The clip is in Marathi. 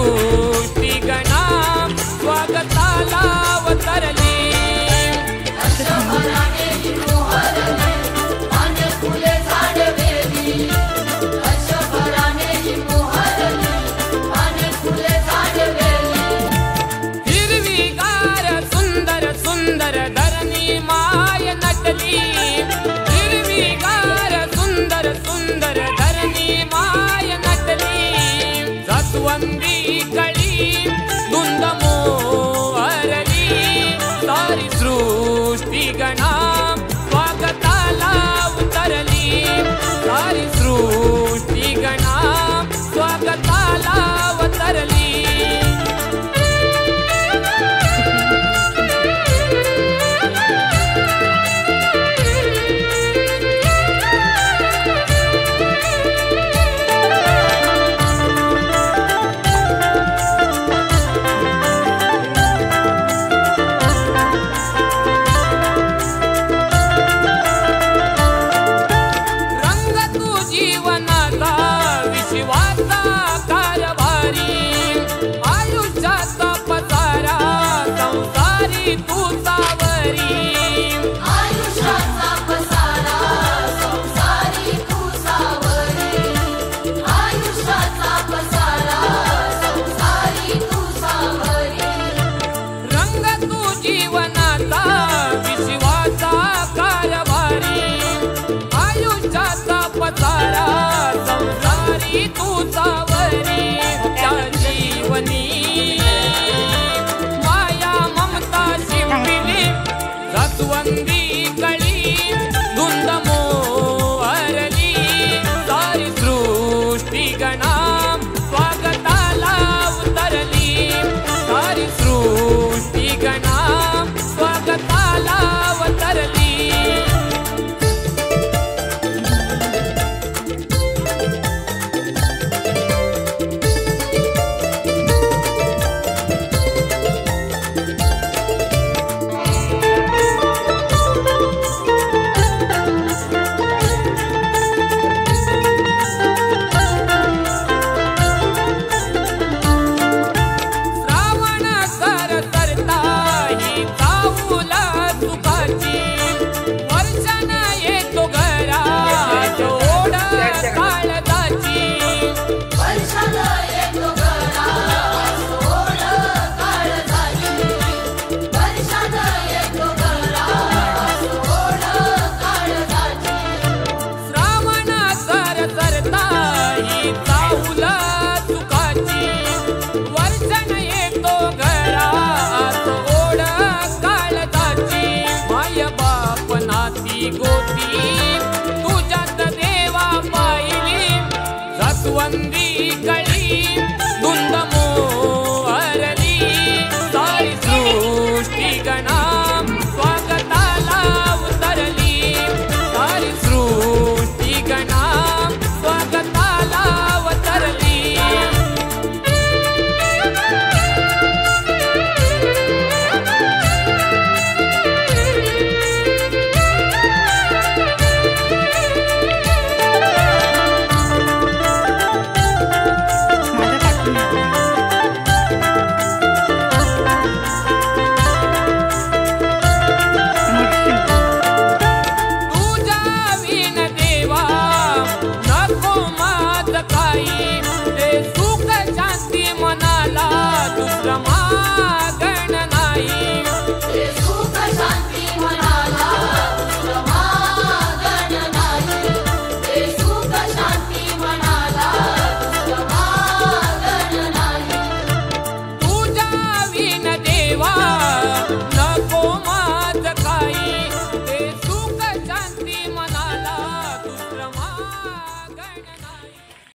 सृष्टी गणा स्वागताला अवतरली। हिरवीगार सुंदर सुंदर धरणी माय नटली। हिरवीगार सुंदर सुंदर धरणी माय नटली। जास्वंदी कळी धुंद मोहरली। सारी सृष्टी गणा स्वागताला उतरली। सारी सृष्टी गणा स्वागताला उतरली। जीवनाचा विश्वाचा कारभारी। आयुष्याचा पसारा संसारी तू सावरी। आयुष्याचा पसारा संसारी तू सावरी। आयुष्याचा पसारा संसारी तू सावरी। रंग तू जीवनाचा विश्वाचा कारभारी। आयुष्याचा पसारा संसारी तू सावरी। त्या जीवनी माया ममता शिंपिली। जास्वंदी कळी धुंद मोहरली। सारी सृष्टी गणा स्वागताला उतरली। सारी सृष्टी गणा स्वागताला उतरली। गोती तुझ्यात देवा पाहिली। जास्वंदी कळी धुंद मोहरली। सारी सृष्टी गणा स्वागताला उतरली। सारी सृष्टी गणा स्वागताला उतरली। सुख शांती मनाला दुसरं